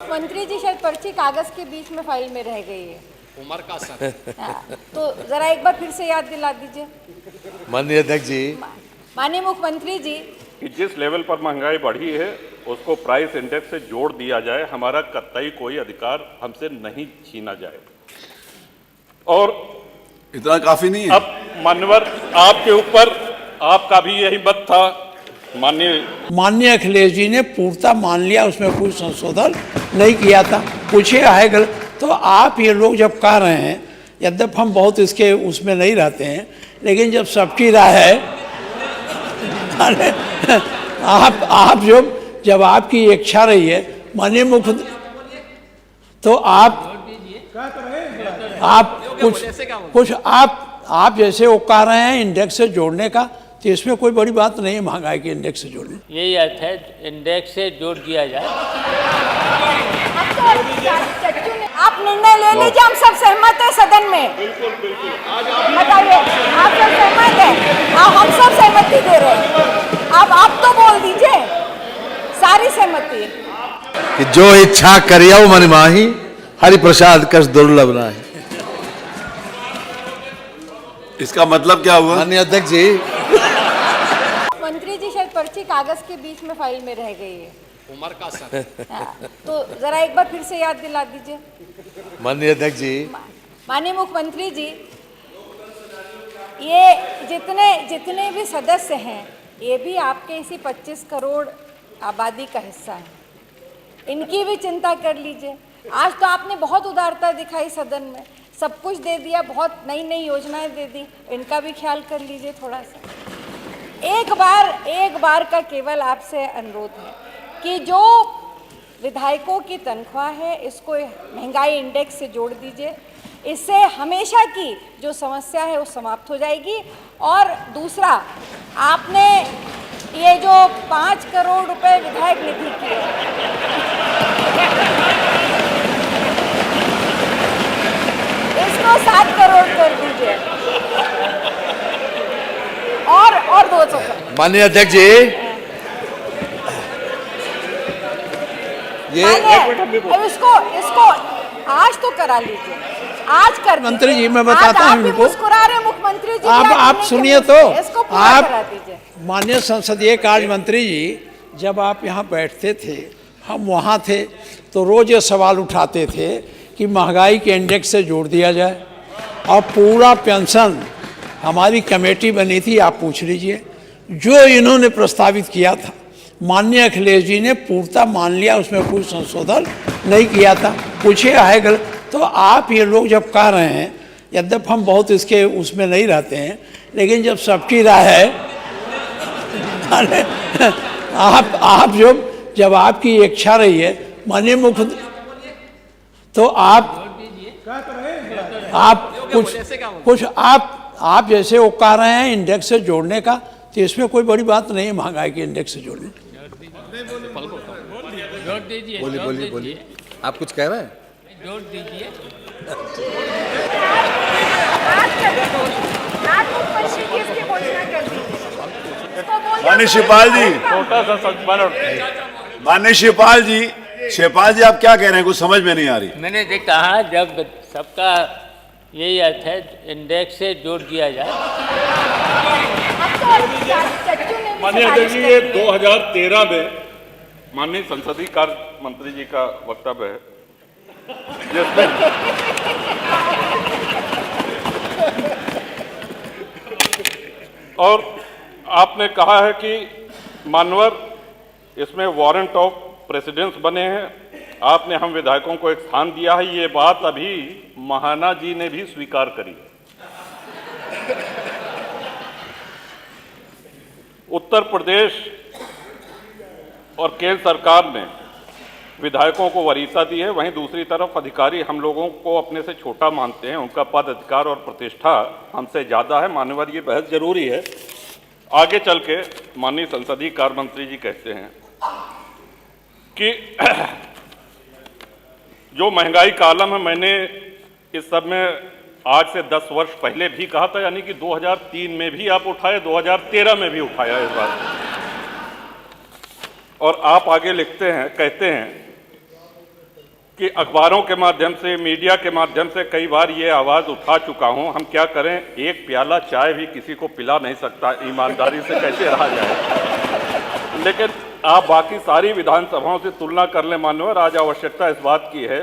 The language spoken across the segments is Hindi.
मंत्री जी शायद पर्ची कागज के बीच में फाइल में रह गई है। उम्र का सर तो जरा एक बार फिर से याद दिला दीजिए। माननीय अध्यक्ष जी, माननीय मुख्यमंत्री जी, कि जिस लेवल पर महंगाई बढ़ी है उसको प्राइस इंडेक्स से जोड़ दिया जाए, हमारा कतई कोई अधिकार हमसे नहीं छीना जाए। और इतना काफी नहीं है। अब मान्यवर आपके ऊपर आपका भी यही मत था। माननीय अखिलेश जी ने पूर्णतः मान लिया, उसमें कोई संशोधन नहीं किया था। पूछे है गलत, तो आप ये लोग जब कह रहे हैं, यद्यप हम बहुत इसके उसमें नहीं रहते हैं, लेकिन जब सबकी राय है आप जब आपकी इच्छा रही है माननीय मुख्य, तो आप कुछ आप जैसे वो कह रहे हैं इंडेक्स से जोड़ने का, तो इसमें कोई बड़ी बात नहीं है महंगाई के इंडेक्स से जोड़ने। यही अर्थ है, इंडेक्स से जोड़ दिया जाए। आप निर्णय ले लीजिए, हम सब सहमत है सदन में। बताइए, आप सब सहमत है? हम सब सहमति दे रहे हैं। अब आप तो बोल दीजिए, सारी सहमति कि जो इच्छा करियो मन माही, हरि प्रसाद कस दुर्लभ नाही। इसका मतलब क्या हुआ? माननीय अध्यक्ष जी, मंत्री जी शायद पर्ची कागज के बीच में फाइल में रह गई है। उम्र का सर तो जरा एक बार फिर से याद दिला दीजिए। माननीय अध्यक्ष जी, माननीय मुख्यमंत्री जी, ये जितने भी सदस्य हैं, ये भी आपके इसी 25 करोड़ आबादी का हिस्सा है। इनकी भी चिंता कर लीजिए। आज तो आपने बहुत उदारता दिखाई सदन में, सब कुछ दे दिया, बहुत नई नई योजनाएं दे दी, इनका भी ख्याल कर लीजिए थोड़ा सा। एक बार का केवल आपसे अनुरोध है कि जो विधायकों की तनख्वाह है, इसको महंगाई इंडेक्स से जोड़ दीजिए। इससे हमेशा की जो समस्या है वो समाप्त हो जाएगी। और दूसरा, आपने ये जो 5 करोड़ रुपए विधायक निधि की है, इसको 7 करोड़ कर दीजिए। और 200। माननीय अध्यक्ष जी, ये इसको आज तो करा लीजिए, आज कर मंत्री जी मैं बताता हूँ इनको। मुस्कुरा रहे मुख्यमंत्री जी, आप सुनिए तो, इसको पूरा आप करा दीजिए। माननीय संसदीय कार्य मंत्री जी, जब आप यहाँ बैठते थे, हम वहाँ थे, तो रोज ये सवाल उठाते थे कि महंगाई के इंडेक्स से जोड़ दिया जाए। और पूरा पेंशन हमारी कमेटी बनी थी, आप पूछ लीजिए, जो इन्होंने प्रस्तावित किया था, माननीय अखिलेश जी ने पूर्णतः मान लिया, उसमें कोई संशोधन नहीं किया था। पूछे है गलत, तो आप ये लोग जब कह रहे हैं, यद्यप हम बहुत इसके उसमें नहीं रहते हैं, लेकिन जब सबकी राय है जब आपकी इच्छा रही है माननीय मुख्य, तो आप जैसे वो कह रहे हैं इंडेक्स से जोड़ने का, तो इसमें कोई बड़ी बात नहीं है महंगाई के इंडेक्स से जोड़ने। बोलिए, आप कुछ कह रहे हैं? जोड़ दीजिए। माननीय शिवपाल जी, छोटा सा संस्मरण। माननीय शिवपाल जी, आप क्या कह रहे हैं? कुछ समझ में नहीं आ रही। मैंने कहा जब सबका यही अर्थ है, इंडेक्स से जोड़ दिया जाए। माननीय अध्यक्ष जी, ये 2013 में माननीय संसदीय कार्य मंत्री जी का वक्तव्य है, जिसमें और आपने कहा है कि मानवर इसमें वारंट ऑफ प्रेसिडेंस बने हैं। आपने हम विधायकों को एक स्थान दिया है, ये बात अभी महाना जी ने भी स्वीकार करी है। उत्तर प्रदेश और केंद्र सरकार ने विधायकों को वरीयता दी है, वहीं दूसरी तरफ अधिकारी हम लोगों को अपने से छोटा मानते हैं, उनका पद, अधिकार और प्रतिष्ठा हमसे ज़्यादा है। मान्यवर, ये बहस जरूरी है। आगे चल के माननीय संसदीय कार्य मंत्री जी कहते हैं कि जो महंगाई का आलम है, मैंने इस सब में आज से 10 वर्ष पहले भी कहा था, यानी कि 2003 में भी आप उठाए, 2013 में भी उठाया इस बार। और आप आगे लिखते हैं, कहते हैं कि अखबारों के माध्यम से, मीडिया के माध्यम से कई बार ये आवाज़ उठा चुका हूं, हम क्या करें, एक प्याला चाय भी किसी को पिला नहीं सकता, ईमानदारी से कैसे रहा जाए। लेकिन आप बाकी सारी विधानसभाओं से तुलना कर लें मान्यवर, आज आवश्यकता इस बात की है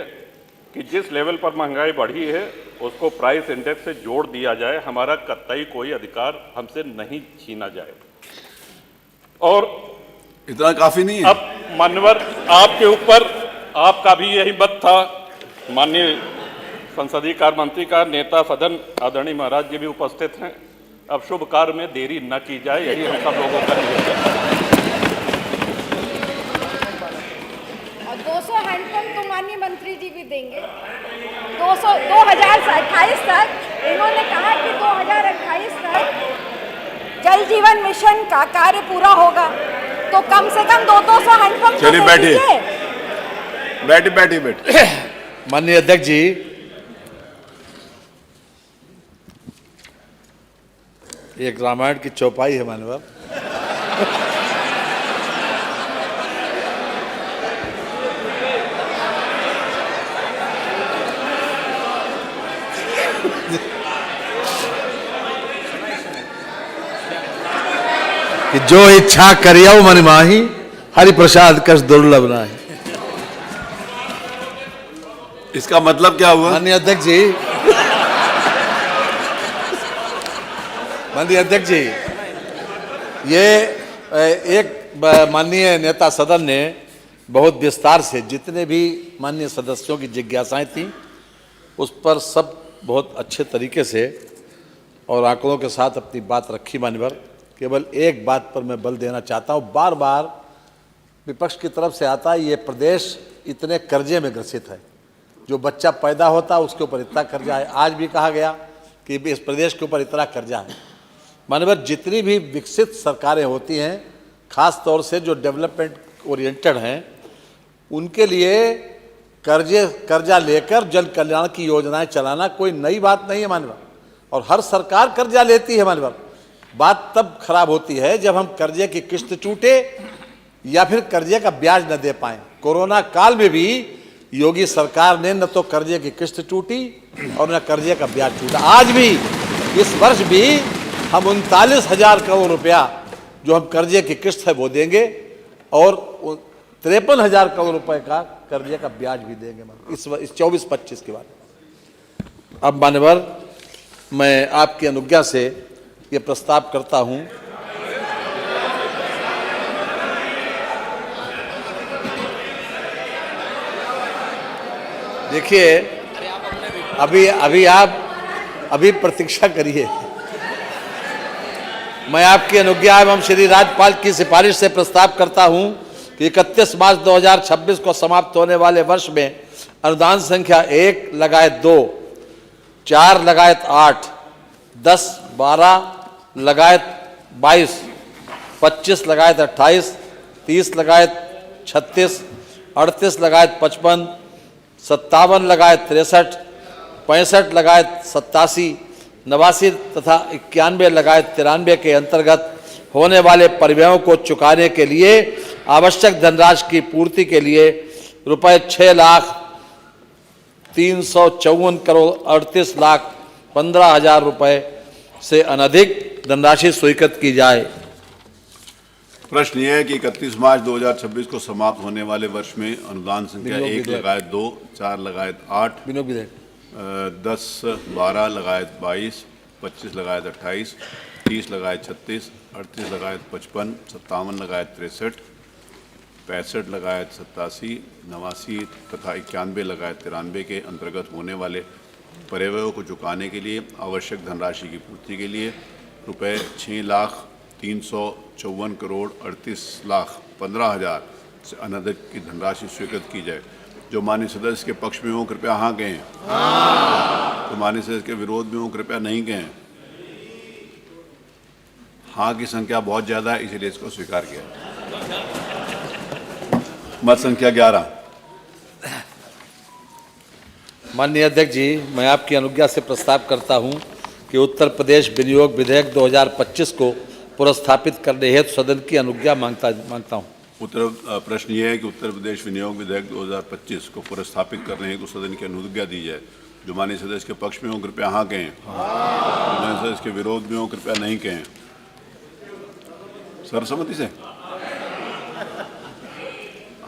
कि जिस लेवल पर महंगाई बढ़ी है उसको प्राइस इंडेक्स से जोड़ दिया जाए, हमारा कतई कोई अधिकार हमसे नहीं छीना जाए। और इतना काफी नहीं है। अब मान्यवर, आपके ऊपर आपका भी यही मत था, माननीय संसदीय कार्य मंत्री का, नेता सदन आदरणीय महाराज जी भी उपस्थित हैं। अब शुभ कार्य में देरी न की जाए, यही हम सब लोगों का निवेदन है। और 200 हैंडपंप तो माननीय मंत्री जी भी देंगे। 2028 तक इन्होंने कहा कि 2028 तक जल जीवन मिशन का कार्य पूरा होगा, तो कम से कम 200 हैंडपंप तो चलिए बैठिए, बैठिए। माननीय अध्यक्ष जी, एक रामायण की चौपाई है माननीय। कि जो इच्छा करियो मन माही, हरि प्रसाद कस दुर्लभ नाही। इसका मतलब क्या हुआ? माननीय अध्यक्ष जी, माननीय अध्यक्ष जी, ये एक माननीय नेता सदन ने बहुत विस्तार से जितने भी माननीय सदस्यों की जिज्ञासाएं थी उस पर सब बहुत अच्छे तरीके से और आंकड़ों के साथ अपनी बात रखी। मान्यवर, केवल एक बात पर मैं बल देना चाहता हूँ, बार बार विपक्ष की तरफ से आता है ये प्रदेश इतने कर्जे में ग्रसित है, जो बच्चा पैदा होता है उसके ऊपर इतना कर्जा है। आज भी कहा गया कि इस प्रदेश के ऊपर इतना कर्जा है। माननीय, जितनी भी विकसित सरकारें होती हैं, खास तौर से जो डेवलपमेंट ओरिएंटेड हैं, उनके लिए कर्जा लेकर जन कल्याण की योजनाएं चलाना कोई नई बात नहीं है माननीय। और हर सरकार कर्जा लेती है माननीय। बात तब खराब होती है जब हम कर्जे की किस्त चूटे या फिर कर्जे का ब्याज न दे पाएं। कोरोना काल में भी योगी सरकार ने न तो कर्जे की किस्त टूटी और न कर्जे का ब्याज टूटा। आज भी, इस वर्ष भी हम 39,000 करोड़ रुपया जो हम कर्जे की किस्त है वो देंगे और 53,000 करोड़ रुपए का कर्जे का ब्याज भी देंगे इस 24-25 के बाद। अब मान्यवर, मैं आपकी अनुज्ञा से ये प्रस्ताव करता हूं, देखिए अभी प्रतीक्षा करिए। मैं आपकी अनुज्ञा एवं श्री राज्यपाल की सिफारिश से प्रस्ताव करता हूं कि 31 मार्च 2026 को समाप्त होने वाले वर्ष में अनुदान संख्या 1 लगायत 2, 4 लगायत 8, 10, 12 लगायत 22, 25 लगायत 28, 30 लगायत 36, 38 लगायत 55, 57 लगायत 63, 65 लगायत 87, 89 तथा 91 लगायत 93 के अंतर्गत होने वाले परिव्ययों को चुकाने के लिए आवश्यक धनराशि की पूर्ति के लिए रुपये 6,354,38,15,000 रुपये से अनधिक धनराशि स्वीकृत की जाए। प्रश्न यह है कि 31 मार्च 2026 को समाप्त होने वाले वर्ष में अनुदान संख्या 1 लगायत 2, 4 लगायत 8, 10, 12 लगायत 22, 25 लगायत 28, 30 लगायत 36, 38 लगायत 55, 57 लगायत 63, 65 लगायत 87, 89 तथा 91 लगायत 93 के अंतर्गत होने वाले परिव्ययों को चुकाने के लिए आवश्यक धनराशि की पूर्ति के लिए रुपये 6,354,38,15,000 से अनधिक की धनराशि स्वीकृत की जाए। जो माननीय सदस्य के पक्ष में हो कृपया हाँ कहें। तो माननीय सदस्य के विरोध में हो कृपया नहीं कहें। हाँ की संख्या बहुत ज़्यादा है, इसीलिए इसको स्वीकार किया। मत संख्या 11। माननीय अध्यक्ष जी, मैं आपकी अनुज्ञा से प्रस्ताव करता हूं कि उत्तर प्रदेश विनियोग विधेयक 2025 को पुरस्थापित करने हेतु सदन की अनुज्ञा मांगता हूं। प्रश्न ये है कि उत्तर प्रदेश विनियोग विधेयक 2025 को पुनर्स्थापित करने हेतु सदन की अनुज्ञा दी जाए। जो माननीय सदस्य के पक्ष में हो कृपया हाँ कहें, जो माननीय सदस्य के विरोध में हो कृपया नहीं कहें। सर्वसम्मति से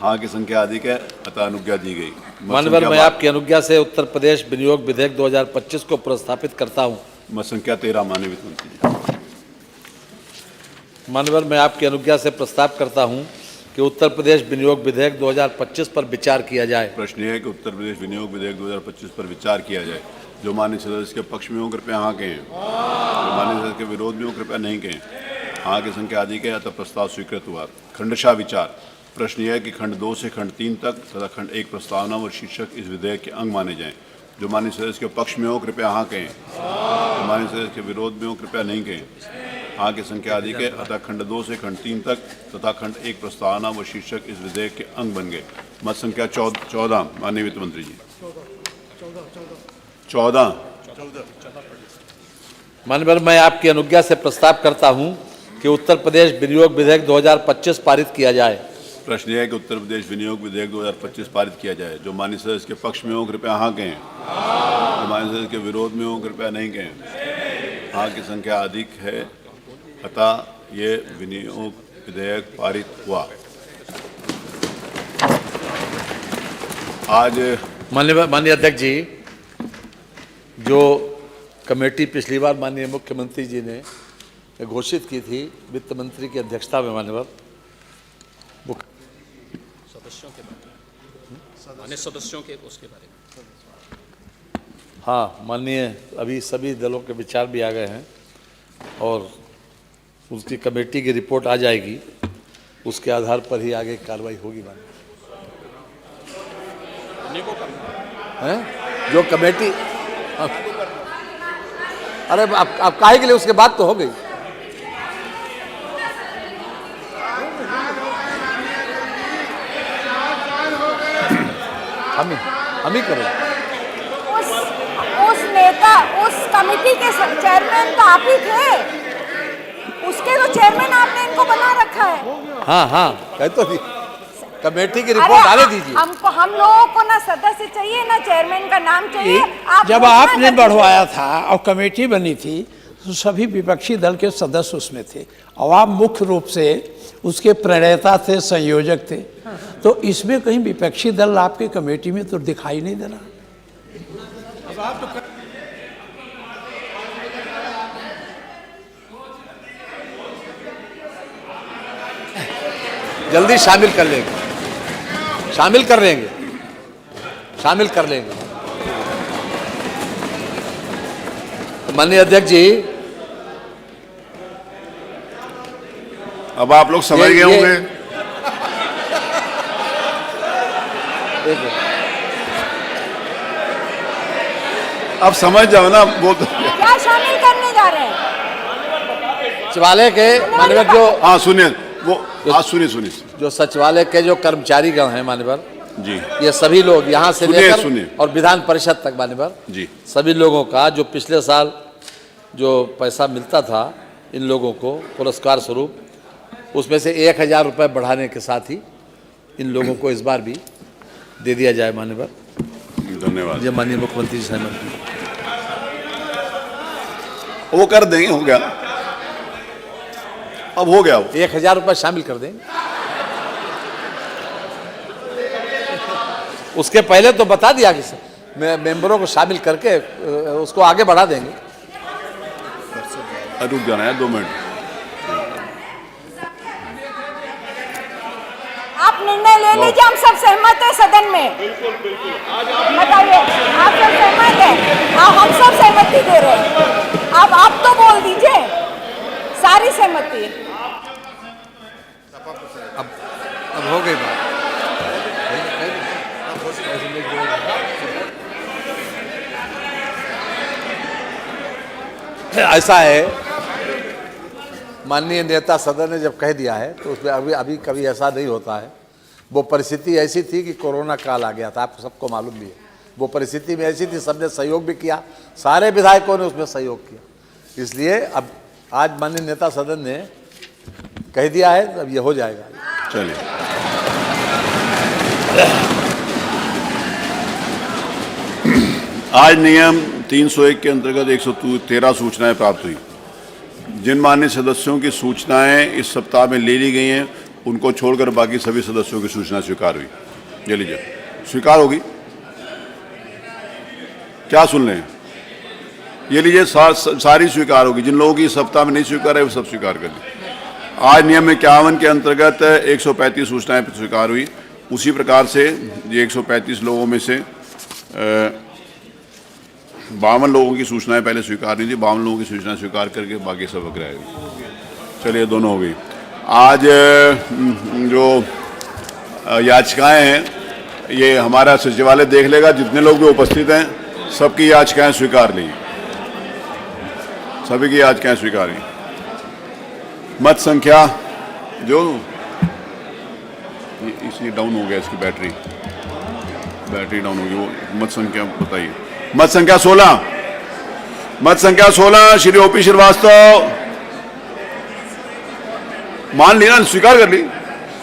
हाँ की संख्या अधिक है, अतः अनुज्ञा दी गई। माननीय मैं आपकी अनुज्ञा से उत्तर प्रदेश विनियोग विधेयक 2025 को प्रस्तावित करता हूं। मत संख्या 13 माननीय वित्त मंत्री जी। माननीय मैं आपकी अनुज्ञा से प्रस्ताव करता हूं कि उत्तर प्रदेश विनियोग विधेयक 2025 पर विचार किया जाए। प्रश्न ये है कि उत्तर प्रदेश विनियोग विधेयक 2025 पर विचार किया जाए। जो माननीय सदस्य के पक्ष में हो कृपया हाँ कहें, जो माननीय सदस्य के विरोध में हो कृपया नहीं कहें। हाँ की संख्या अधिक है, अतः प्रस्ताव स्वीकृत हुआ। खंडशः विचार। प्रश्न यह है कि खंड 2 से खंड 3 तक तथा खंड 1 प्रस्तावना व शीर्षक इस विधेयक के अंग माने जाएं। जो माननीय सदस्य के पक्ष में हो कृपया हाँ कहें, जो माननीय सदस्य के विरोध में हो कृपया नहीं कहें। हाँ की संख्या अधिक है, अतः खंड 2 से खंड 3 तक तथा खंड 1 प्रस्तावना व शीर्षक इस विधेयक के अंग बन गए। मत संख्या 14 माननीय वित्त मंत्री जी। 14 माननीय मैं आपकी अनुज्ञा से प्रस्ताव करता हूं कि उत्तर प्रदेश विनियोग विधेयक 2025 पारित किया जाए। प्रश्न यह है कि उत्तर प्रदेश विनियोग विधेयक 2025 पारित किया जाए। जो माननीय सदस्य के पक्ष में हो कृपया हाँ कहें, जो माननीय सदस्य के विरोध में हो कृपया नहीं कहें। हाँ की संख्या अधिक है, अतः ये विनियोग विधेयक पारित हुआ। आज माननीय अध्यक्ष जी, जो कमेटी पिछली बार माननीय मुख्यमंत्री जी ने घोषित की थी वित्त मंत्री की अध्यक्षता में, माननीय सदस्यों के उसके बारे में हाँ माननीय अभी सभी दलों के विचार भी आ गए हैं और उसकी कमेटी की रिपोर्ट आ जाएगी, उसके आधार पर ही आगे कार्रवाई होगी। हैं जो कमेटी अरे आप काहे के लिए, उसके बाद तो हो गई। हम ही करें। उस नेता, उस कमेटी के चेयरमैन तो आप ही थे, उसके तो चेयरमैन आपने इनको बना रखा है। हाँ कह तो दी कमेटी की रिपोर्ट आने दीजिए। हमको, हम लोगों को ना सदस्य चाहिए ना चेयरमैन का नाम चाहिए। जब आपने बढ़वाया था और कमेटी बनी थी तो सभी विपक्षी दल के सदस्य उसमें थे और आप मुख्य रूप से उसके प्रणेता थे, संयोजक थे। तो इसमें कहीं विपक्षी दल आपके कमेटी में तो दिखाई नहीं दे रहा। जल्दी शामिल कर लेंगे, शामिल कर लेंगे। माननीय अध्यक्ष जी, अब आप लोग समझ गए होंगे। अब समझ जाओ ना, वो तो क्या शामिल करने जा रहे हैं सचिवालय के माननीय जो हाँ सुनिए, वो आज सुनिए जो सचिवालय के जो कर्मचारीगण हैं माननीय जी, ये सभी लोग यहाँ से सुनिए, लेकर सुनिए। और विधान परिषद तक माननीय जी, सभी लोगों का जो पिछले साल जो पैसा मिलता था इन लोगों को पुरस्कार स्वरूप, उसमें से 1000 रुपये बढ़ाने के साथ ही इन लोगों को इस बार भी दे दिया जाए माननीय। धन्यवाद। जब माननीय मुख्यमंत्री सहमत वो कर देंगे, हो गया, अब हो गया। 1000 रुपये शामिल कर देंगे। उसके पहले तो बता दिया कि मेंबरों को शामिल करके उसको आगे बढ़ा देंगे। रुक जाना है 2 मिनट। आप निर्णय ले लीजिए, हम सब सहमत है सदन में। बताइए, आप सब सहमत है? हम सब सहमति दे रहे हैं। अब आप तो बोल दीजिए सारी सहमति। अब हो गई बात। ऐसा है, माननीय नेता सदन ने जब कह दिया है तो उसमें अभी कभी ऐसा नहीं होता है। वो परिस्थिति ऐसी थी कि कोरोना काल आ गया था, आपको सबको मालूम भी है। वो परिस्थिति में ऐसी थी, सबने सहयोग भी किया, सारे विधायकों ने उसमें सहयोग किया। इसलिए अब आज माननीय नेता सदन ने कह दिया है, अब ये हो जाएगा। चलिए। आज नियम 301 के अंतर्गत 113 सूचनाएं प्राप्त हुई। जिन माननीय सदस्यों की सूचनाएं इस सप्ताह में ले ली गई हैं, उनको छोड़कर बाकी सभी सदस्यों की सूचना स्वीकार हुई। ये लीजिए, स्वीकार होगी। क्या सुन लें? ये लीजिए, सारी स्वीकार होगी। जिन लोगों की इस सप्ताह में नहीं स्वीकार है वो सब स्वीकार कर ली। आज नियम 51 के अंतर्गत 135 सूचनाएं स्वीकार हुई। उसी प्रकार से ये 135 लोगों में से 52 लोगों की सूचनाएं पहले स्वीकार हुई थी। 52 लोगों की सूचना स्वीकार करके बाकी सब अग्राह्य हुई। चलिए, दोनों हो गई। आज जो याचिकाएं हैं, ये हमारा सचिवालय देख लेगा। जितने लोग भी उपस्थित हैं, सबकी याचिकाएं स्वीकार ली, सभी की याचिकाएं स्वीकार हुई। मत संख्या जो इसलिए डाउन हो गया, इसकी बैटरी डाउन होगी। वो मत संख्या बताइए। मत संख्या 16, मत संख्या 16 श्री ओपी श्रीवास्तव। मान लिया, स्वीकार कर ली।